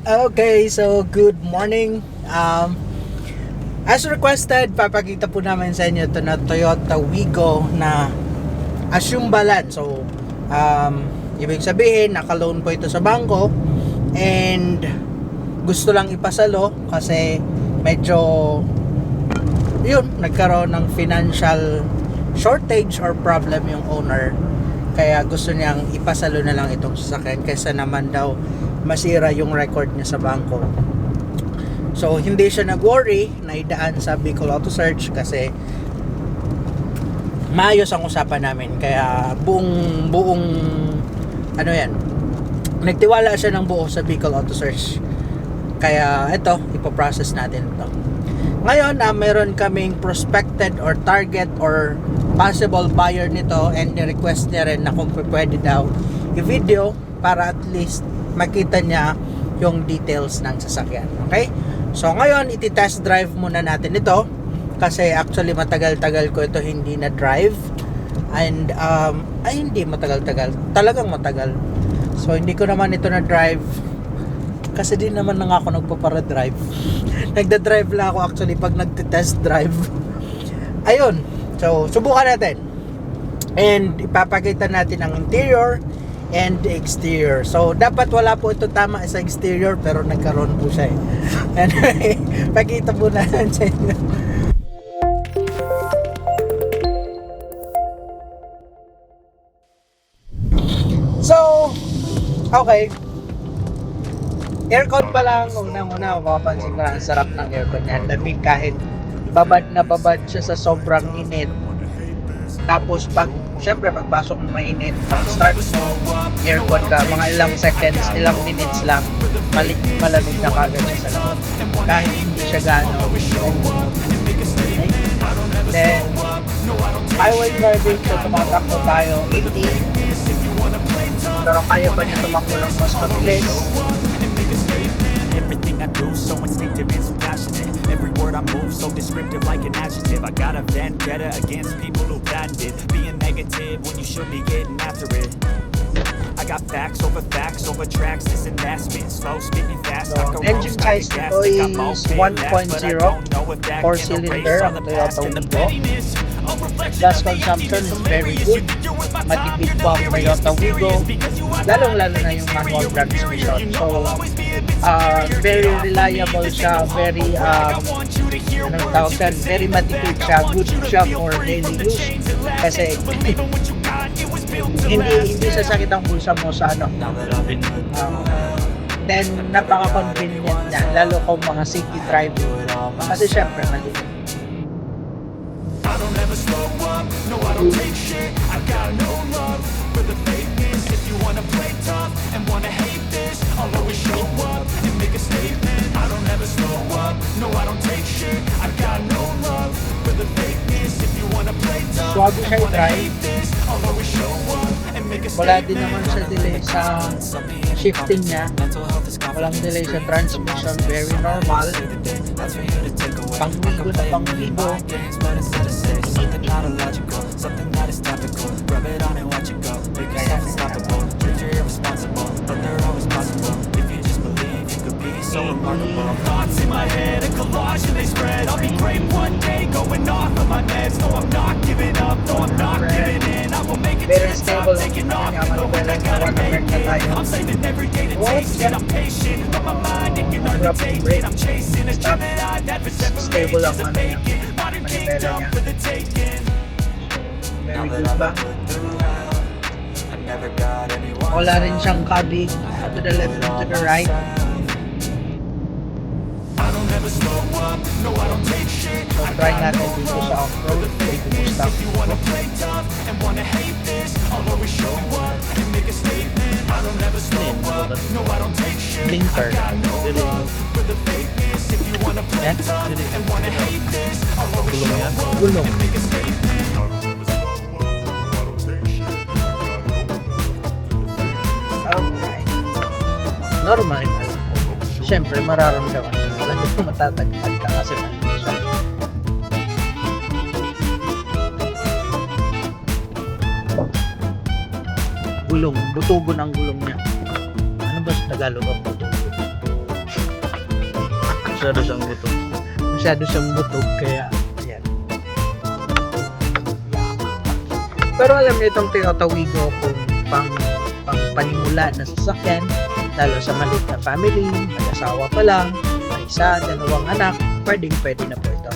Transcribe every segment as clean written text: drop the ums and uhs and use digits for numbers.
Okay, so good morning. As requested, papakita po namin sa inyo ito na Toyota Wigo na assume balance. So, ibig sabihin, naka-loan po ito sa bangko and gusto lang ipasalo kasi medyo yun, nagkaroon ng financial shortage or problem yung owner. Kaya gusto niyang ipasalo na lang itong sasakyan kaysa naman daw masira yung record niya sa bangko. So hindi siya nag-worry na idaan sa Bicol Auto Search kasi maayos ang usapan namin. Kaya buong ano yan, nagtiwala siya ng buo sa Bicol Auto Search. Kaya ito, ipoprocess natin ito. Ngayon, meron kaming prospected or target or possible buyer nito, and ni-request niya rin na kung pwede daw i-video para at least makita niya yung details ng sasakyan. Okay? So ngayon, iti-test drive muna natin ito kasi actually matagal-tagal ko ito hindi na drive, and hindi matagal-tagal, talagang matagal. So hindi ko naman ito na drive kasi di naman na ako nagpapara-drive. Nagda-drive lang ako actually pag nagte-test drive. Ayun. So, subukan natin. And ipapakita natin ang interior and exterior. So, dapat wala po ito tama sa exterior pero nagkaroon po siya eh. Anyway, pakita po natin sa inyo. So, okay. Aircon pa lang, unang-una mapapansin ko ang sarap ng aircon niya. Lamig kahit babad na babad siya sa sobrang init. Tapos syempre pagpasok mo mainit, start mo aircon ka, mga ilang seconds, ilang minutes lang, malamig na kagad siya sa loob. Kahit hindi siya gano'n. Then, highway driving, so tumatakbo tayo 80. Pero kaya pa niya tumakbo ng mas mabilis. Everything I do so instinctive and so passionate. Every word I move so descriptive like an adjective. I got a vendetta against people who patented being negative when you should be getting after it. I got facts over tracks, this and that, spitting slow, speaking fast. So, engine size nito is 1.0, 4-cylinder ang Toyota Wigo. Gas consumption is very good. Matipid po ang Toyota Wigo, lalong-lalo na yung manual transmission. So, very reliable siya, very very matipid siya, good siya for daily use kasi hindi sasakit ang bulsa mo sa then napaka-convenient niya, lalo kung mga city driving kasi syempre maliit. I don't ever slow up, no I don't take shit. I got no love for the fakeness. If you wanna play tough and wanna hate this, I'll always show up and make a statement. I don't ever slow up, no I don't take shit. I got no love for the fakeness. If you wanna play tough Swabe siya and wanna i-drive. hate this, I'll always show up and make a Wala statement. din naman siya delay sa shifting niya, walang delay sa transmission, very normal. Pang-wigo na pang-wigo. Something not illogical, something that is topical. Rub it on and watch it go. Make yourself unstoppable. Dreams are irresponsible, but they're always possible. If you just believe, you could be so remarkable. Thoughts in my head, a collage and they spread. I'll be great one day, going off of my meds. No, I'm not giving up, no, I'm not giving in. I will make it to the top, taking off. You know what I gotta make it. I'm saving every day to taste it. I'm patient, but my mind it can undertake it. I'm chasing a dream that I've had for several Stable ages. ang A vacant modern kingdom for the taking. Very good ba? Wala rin siyang cabin to the left and to the right. So try natin dito sa off-road. Dito mo stop. Blinker. Yan. Gulong. Okay. Normal na lang. Siyempre, mararamdaman mo. Alam mo, matatagpad ka kasi maliit siya. Gulong. Butugon ang gulong niya. Ano ba sa Tagalog ang butugon? Masyado siyang buto. Masyado siyang butog, kaya ayan. Pero alam niyo itong Toyota Wigo kung pang panimula na sasakyan, lalo sa maliit na family, mag-asawa pa lang, may isa, dalawang anak, pwede na po ito.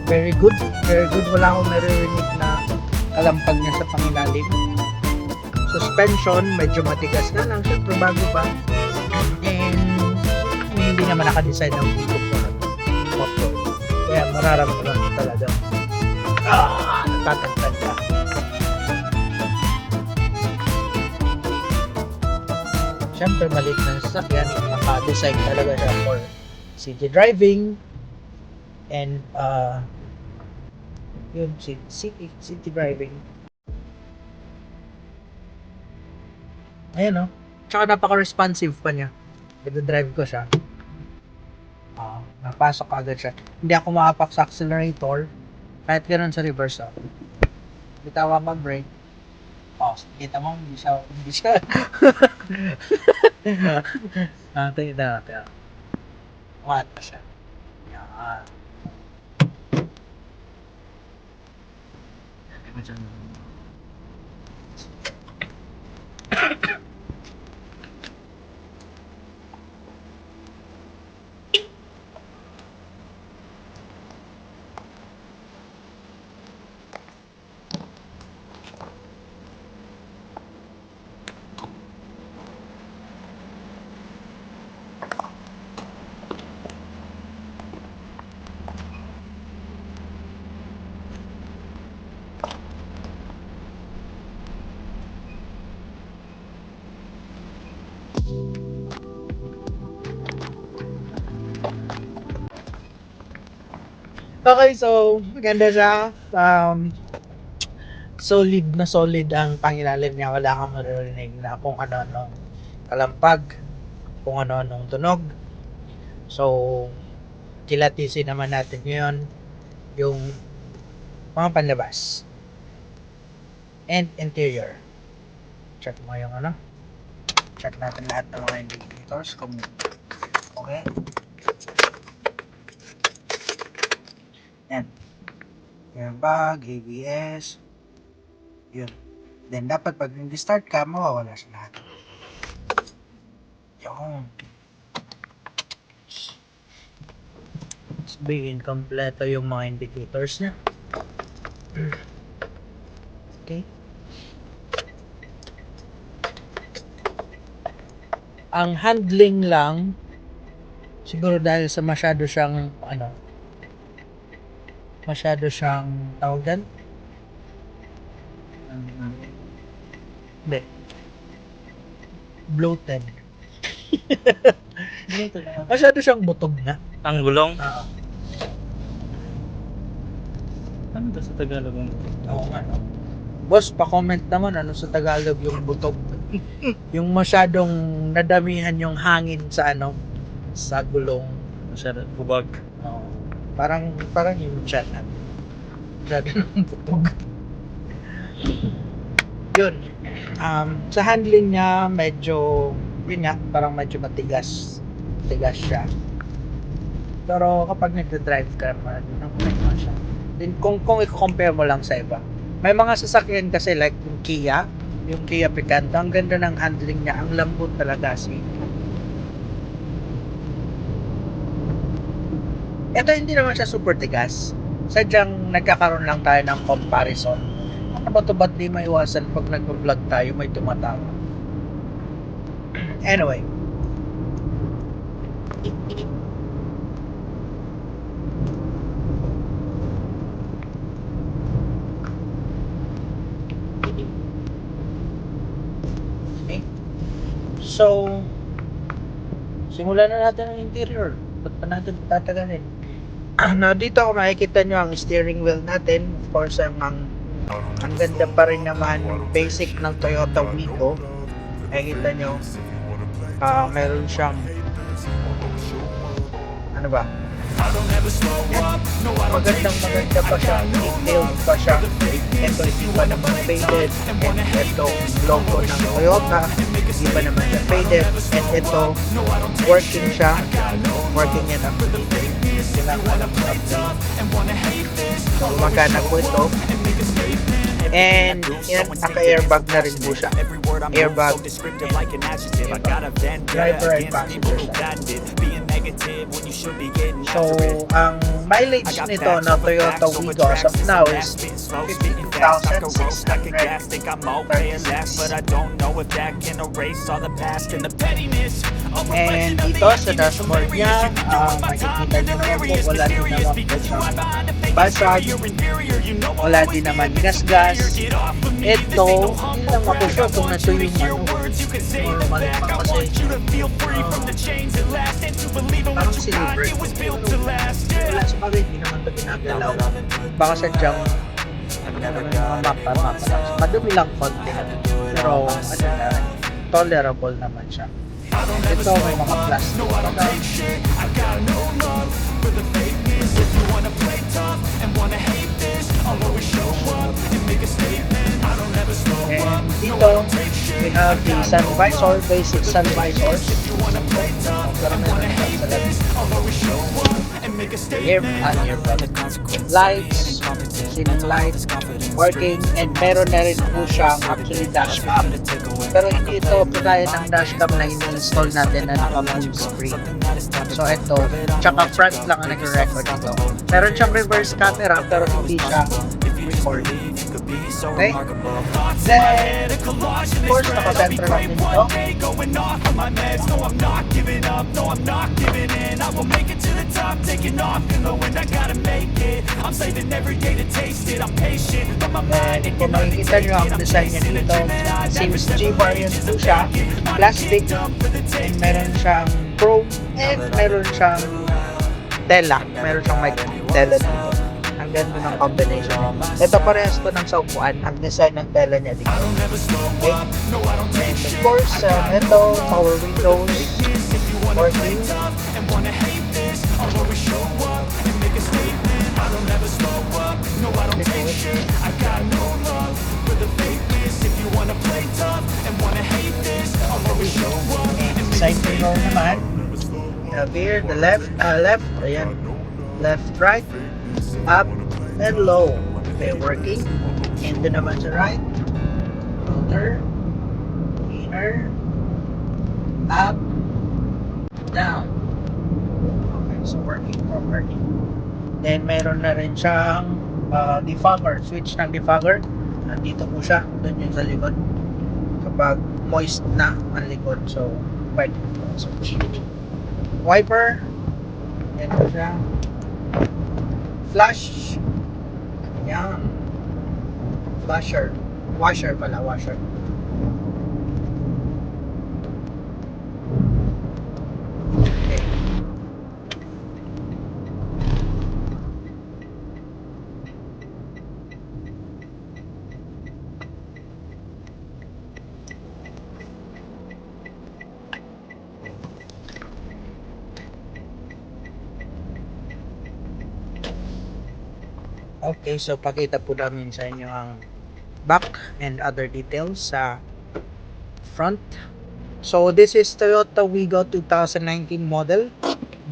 Very good, very good. Wala akong naririnig na kalampag niya sa pangilalim. Suspension, medyo matigas na lang. Siyempre, bago pa. And hindi naman nakadesign ng Wigo for motor. Kaya mararamdaman ko talaga. Natatagtag ka. Siyempre, maliit na sasakyan. Naka-design talaga siya for city driving. And yun, city driving. Ayan, no? Tsaka napaka-responsive pa niya. I-drive ko siya. Napasok agad siya. Hindi ako makapak sa accelerator. Kahit ganoon sa reverse, bitawa mag brake. Kita mo, hindi siya. Tingnan natin. Umat pa siya. Yan. Okay, so maganda siya. Solid ang pangilalim niya. Wala kang maririnig na kung ano-anong kalampag, kung ano-anong tunog. So, kilatisin naman natin ngayon yung mga panlabas and interior. Check mo yung ano. Check natin lahat ng mga indicators kung okay. Yan. Airbag, ABS. Yun. Then, dapat pag nag-start ka, mawawala siya lahat. Yun. Sabihin, kompleto yung mga indicators niya. Okay. Ang handling lang, siguro dahil sa masyado siyang, tawag yan? Hindi. Bloated. Masyado siyang butog na. Ang gulong? Oo. Ano ba sa Tagalog? Oo nga, no? Boss, pa-comment naman ano sa Tagalog yung butog. Yung masyadong nadamihan yung hangin sa sa gulong. Masyado bubag. Oo. Parang yung chat natin. Masyado ng butog. Yun. Sa handling niya, yun nga, parang medyo matigas. Matigas siya. Pero kapag nagda-drive ka naman, naman siya. Then kung i-compare mo lang sa iba, may mga sasakyan kasi like yung Kia Picanto, ang ganda ng handling niya, ang lambot talaga Ito hindi naman siya super tigas. Sadyang nagkakaroon lang tayo ng comparison. Ano ba ito, ba't di maiwasan pag nag-vlog tayo may tumatawa? Anyway. Okay. So, simulan na natin ang interior. Ba't pa natin tatagalin? Now, dito ako makikita nyo ang steering wheel natin. Of course, ang ganda pa rin naman basic ng Toyota Wigo. Nakikita nyo, meron siyang, ano ba? Maganda pa siya, detailed pa siya. Ito hindi pa naman faded, and ito logo ng Toyota, hindi pa naman siya faded, and ito working siya, working yan ang magana po ito. And yan, naka-airbag na rin po siya. Airbag, driver and passenger side. So, ang mileage nito na Toyota Wigo as of now is 52,636. And dito sa dashboard niya, makikita nyo naman po, wala din naman po siyang basag, wala din naman gas-gas. Ito, hindi lang ako sure kung nato yung normal pa kasi parang silver. Wala sa bagay, hindi naman ito ginagalaw. Baka sadyang mapa. Madumi lang konti. Pero, tolerable naman siya. Ito, may mga plastic. And dito, we have the sun visor, basic sun visors. Airbag. Lights, ceiling lights, working, and meron na rin po siyang actually dashcam. Pero hindi ito kagaya ng dashcam na in-install natin na naka-full screen. So ito, tsaka front lang ang nag-record ito. Meron siyang reverse camera pero hindi siya recording. Okay? Then, of course, naka-center lang din ito. And kung makikita nyo ang design niya dito, seems G-variant po siya, plastic, and meron siyang chrome, and meron siyang tela, meron siyang mic tela dito. Ang ganda ng combination. Ito parehas ko ng sa upuan, ang design ng tela niya dito. Okay? And of course, ito, power windows, working. Side mirror naman. We have here the left, ayan, left, right, up, and low. Okay, working. And then naman sa right, outer, inner, up, down. Okay, so working properly. Then meron na rin siyang defogger, switch ng defogger. Nandito po siya, doon yun sa likod. Kapag moist na ang likod, so pwede po switch. Wiper, yan po siya. Flash, yan. Washer, washer. Okay. Okay, so pakita po namin sa inyo ang back and other details sa front. So this is Toyota Wigo 2019 model,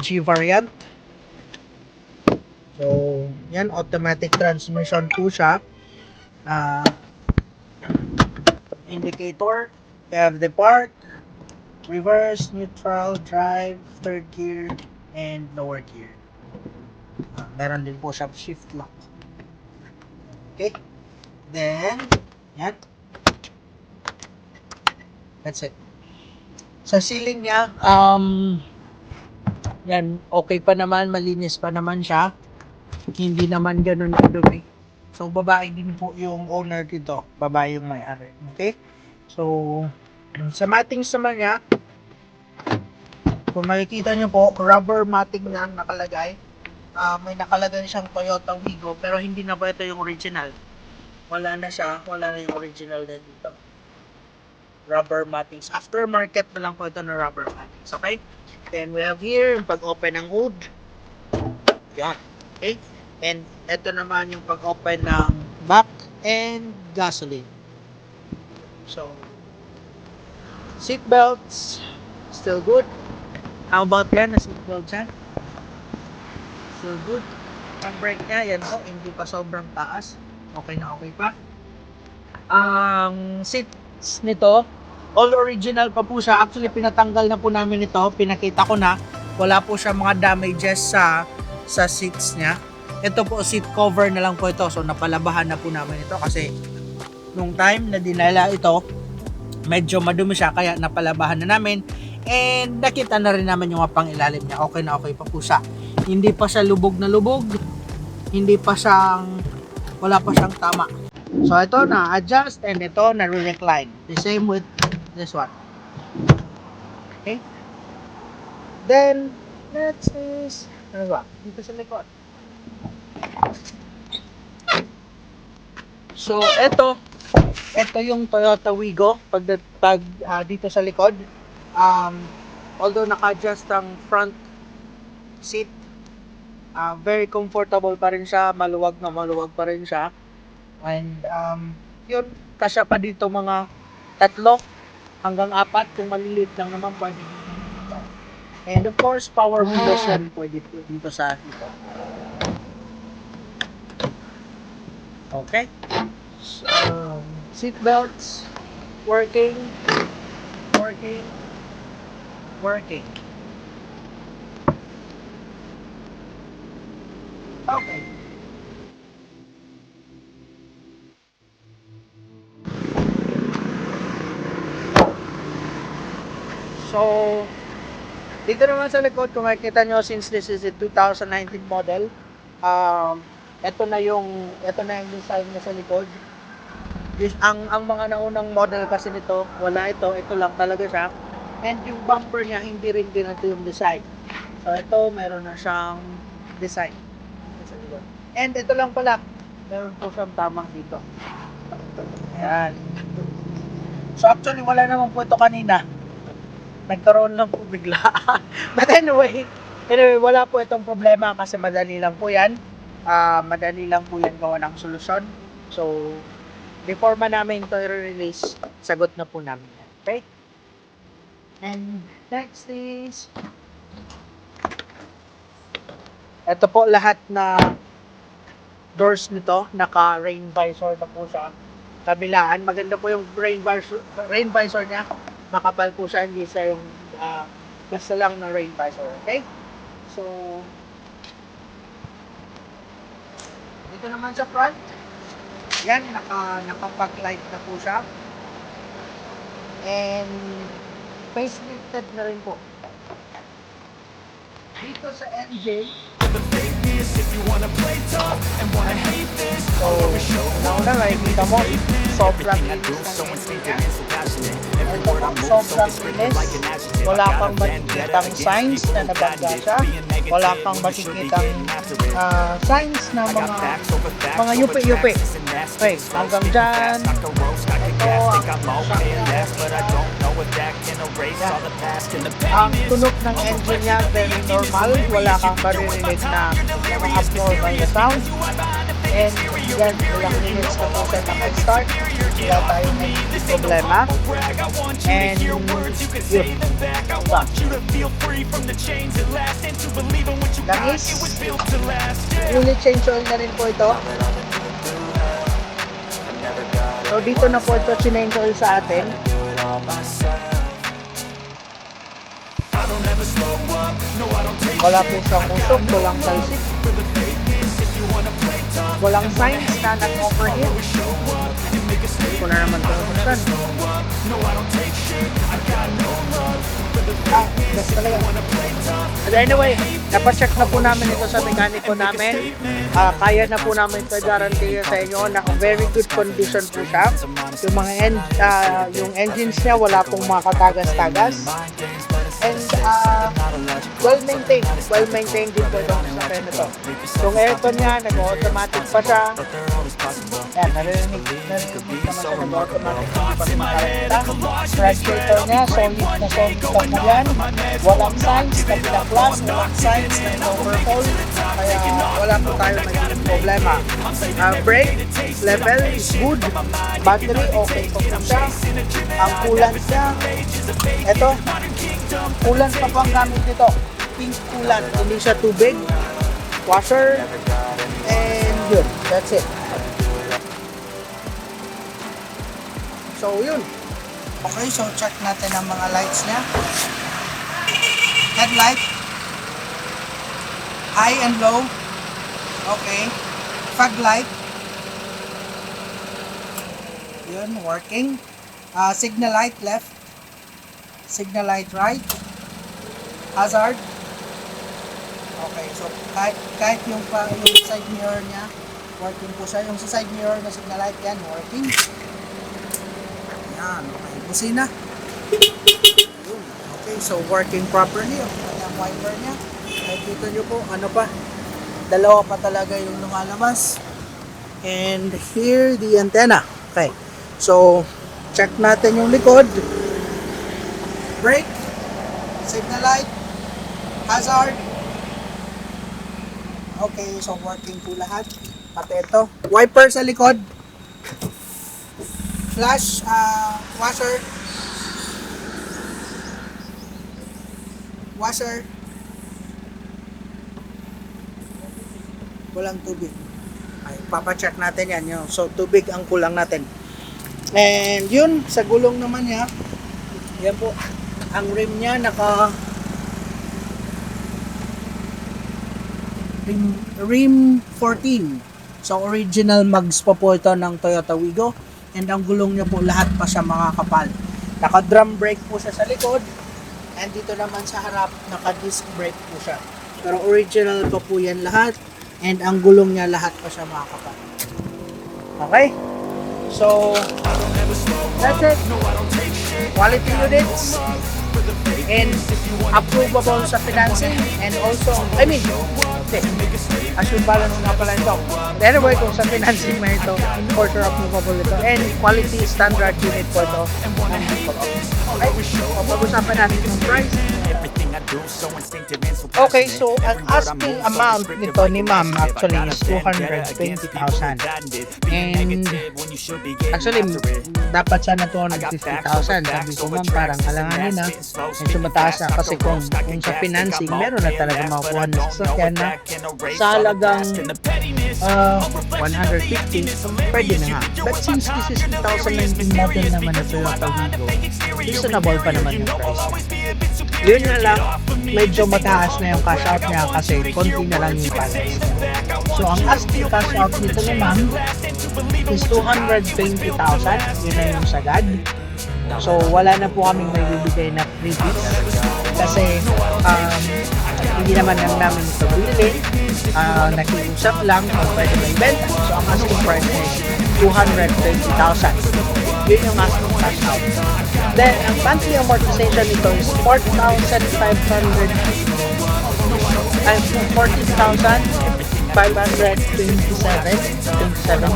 G variant. So yan, automatic transmission po siya. Indicator, we have the park, reverse, neutral, drive, third gear, and lower gear. Meron din po siya shift lock. Okay, then yan, that's it. Sa ceiling niya, yan, okay pa naman, malinis pa naman siya, hindi naman ganun kadumi. So babae din po yung owner dito, babae yung may-ari. Okay, so sa mattings naman niya, kung makikita niyo po, rubber matting na nakalagay. May nakalagay siyang Toyota Wigo, pero hindi na ba ito yung original? Wala na siya, wala na yung original na dito. rubber mattings. Aftermarket na lang po ito ng rubber mattings. Okay? Then we have here yung pag-open ng hood. Yan. Okay? And ito naman yung pag-open ng back and gasoline. So, seat belts, still good. How about yan? Na seat belts yan? Still good. Ang brake niya, yan po, hindi pa sobrang taas. Okay na okay pa. Ang seats nito, all original pa po siya. Actually, pinatanggal na po namin ito. Pinakita ko na. Wala po siya mga damages sa seats niya. Ito po, seat cover na lang po ito. So, napalabahan na po namin ito kasi nung time na dinala ito, medyo madumi siya kaya napalabahan na namin. And nakita na rin namin yung pang ilalim niya. Okay na okay pa po siya. Hindi pa siya lubog na lubog. Hindi pa siyang, wala pa siyang tama. So, ito na adjust and ito na recline. The same with this one. Okay? Then, next is, ano ba? Dito sa likod. So, ito yung Toyota Wigo pag dito sa likod. Although naka-adjust ang front seat, very comfortable pa rin siya, maluwag pa rin siya. And yun, kasya pa dito mga 3 hanggang 4 kung maliliit lang naman pwede dito. And of course, power windows yan pwede dito sa dito. Okay. So, seat belts working. Okay. So, dito naman sa likod, kung makikita nyo, since this is a 2019 model, ito na yung design niya sa likod. Ang mga naunang model kasi nito, wala ito lang talaga siya. And yung bumper niya, hindi rin din ito yung design. So, ito, meron na siyang design. And ito lang pala, meron po siyang tamang dito. Ayan. So, actually, wala naman po ito kanina. Nagkaroon lang po bigla. But anyway, wala po itong problema kasi madali lang po yan. Madali lang po yan gawa ng solusyon. So, before man namin ito i-release, sagot na po namin yan. Okay? And next is, ito po lahat na doors nito, naka-rain visor na po siya. Kabilaan, maganda po yung rain visor niya. Makapal po siya, hindi siya yung basta lang na rain visor. Okay? So, dito naman sa front, yan, naka-backlight na po siya. And facelifted na rin po. Dito sa engine, so, nauna nakikita mo, sobrang linis ng engine niya. Ito po, sobrang linis. Wala kang makikitang signs na nabangga siya. Wala kang makikitang signs na mga yupi-yupi. Okay, hanggang dyan. Ito, ang tunog ng engine niya, very normal. Wala kang maririnig na abnormal na sound. And yan, ilang minutes na po siya naka-start. Wala tayong may problema. And yun. Langis. Fully change oil na rin po ito. So dito na po ito change oil sa atin. Wala po siyang usok, walang salsik. Walang signs na nag-overheat. Hindi ko na naman ito buksan. Best talaga. But anyway, napacheck na po namin ito sa mekaniko namin. Kaya na po namin ito guarantee sa inyo na very good condition po siya. Yung mga yung engines niya wala pong mga katagas-tagas. And well-maintained. Well-maintained din po itong sasakyan nito. Yung aircon niya, nag-automatic pa siya. Ayan, narinig naman siya nag-automatic pa rin makarita. Radiator niya, solid na yan. Walang signs, kabilang class, walang signs ng overhaul. Kaya wala po tayo magiging problema. Brake level is good. Battery, okay po po siya. Ang coolant niya, eto, coolant pa po ang gamit nito. Pink coolant, hindi siya tubig. Washer, and yun, that's it. So yun. Okay, so check natin ang mga lights niya. Headlight. High and low. Okay. Fog light. Yun, working. Signal light left. Signal light right. Hazard. Okay, so kahit yung side mirror niya, working po siya. Yung sa side mirror na signal light yan, working. Yan, okay. Busina. Yun. Okay, so working properly. Yung wiper niya. Nakikita nyo po, ano pa, dalawa pa talaga yung lumalabas. And here, the antenna. Okay, so check natin yung likod. Brake, signal light, hazard. Okay, so working po lahat. Pati ito, wiper sa likod. Flash, washer, walang tubig. Ay, papacheck natin yan yun. So tubig ang kulang natin. And yun, sa gulong naman niya, yan po, ang rim niya rim 14. So original mags pa po ito ng Toyota Wigo. And ang gulong niya po, lahat pa siya makakapal. Naka-drum brake po siya sa likod. And dito naman sa harap, naka-disc brake po siya. Pero original pa po yan lahat. And ang gulong niya, lahat pa siya makakapal. Okay? So, that's it. Quality units. And approvable sa financing. And also, assume balance nga pala ito. Anyway, kung sa financing na ito, for sure approvable ito. And quality standard unit po ito. Okay, so pag-usapan natin yung price. Okay, so ang asking amount nito ni ma'am actually is 220,000. And actually, dapat sana 250,000. Sabi ko ma'am, parang alanganin na. Medyo mataas na kasi kung sa financing, meron na talaga makukuha ng sasakyan na sa halagang 150, pwede na nga. But since this is 2019 model naman na Toyota Wigo, reasonable pa naman yung price. Yun na lang, medyo mataas na yung cash out niya kasi konti na lang yung balance. So ang asking cash out nito naman is 220,000. Yun na yung sagad. So wala na po kaming may bibigay na freebies kasi hindi naman lang namin ito bilhin. Nakiusap lang kung pwede may benta. So ang asking price is 220,000. Yun yung asking cash out. Then, ang monthly amortization nito is 14,527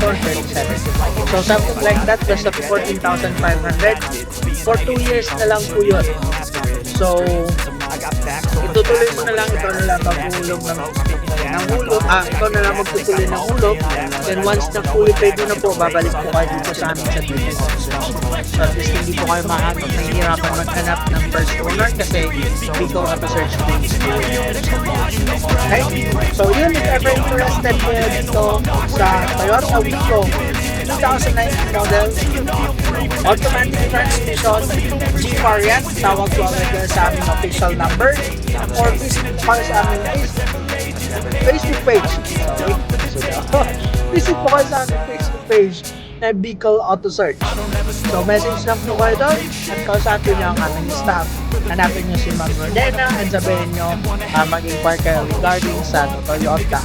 or 37. So, something like that, plus the 14,500. For 2 years na lang po yun. So, itutuloy mo na lang, ikaw na lang maghulog ng hulog. Ikaw na lang magtutuloy ng hulog. Then once na fully paid mo na po, babalik po kayo dito sa amin sa dito. So at least hindi po kayo mahihirapan maghanap ng first owner kasi dito search things. Okay? So yun, if ever interested kayo dito sa Toyota Wigo 2019 model, automatic transmission, G-variant, tawag ko agad sa aming official number, or visit po kayo sa aming Facebook page. Visit po kayo sa aming Facebook page na Bicol Auto Search. So message lang po kayo doon at kausapin nyo ang aming staff. Hanapin nyo si Ma'am Rodena and sabihin nyo mag-inquire kayo regarding sa Toyota.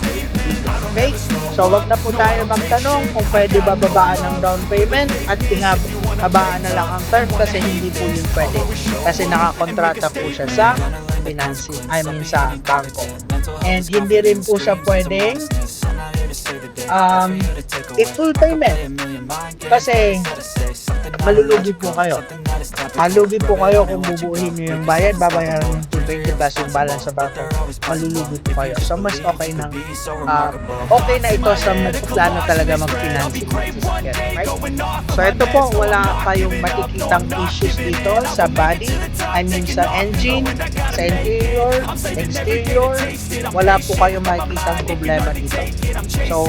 Okay? So wag na po tayo magtanong kung pwede ba babaan ng down payment at habaan na lang ang term kasi hindi po yun pwede. Kasi nakakontrata po siya sa financing, sa bangko. And hindi rin po siya pwedeng full payment. Kasi malulugi po kayo. Malulugi po kayo kung bubuuhin nyo yung bayad, babayaran yung 220 plus yung balance sa bangko. Malulugi po kayo. So, mas okay na okay na ito sa plano talaga mag-financing. Right? So, ito po, wala kayong makikitang issues dito sa body, I mean sa engine, sa interior, exterior, wala po kayong makikitang problema dito. So,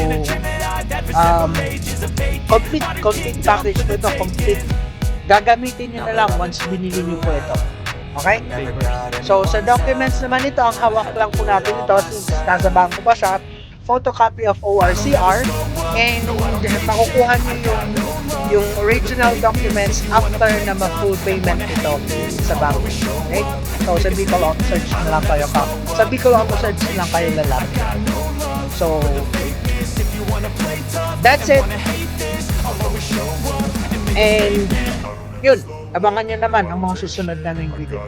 complete package po ito, complete. Gagamitin nyo na lang once binili nyo po ito. Okay? So, sa documents naman ito, ang hawak lang po natin ito since nasa bangko pa siya, photocopy of ORCR, and makukuha nyo yung original documents after na ma-full payment ito sa bangko. Okay? So, sa Bicol Auto Search na lang kayo sa Bicol Auto Search na lang kayo lalapit. So, that's it. And yun, abangan nyo naman ang mga susunod naming video.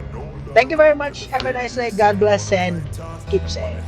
Thank you very much. Have a nice day. God bless and keep safe.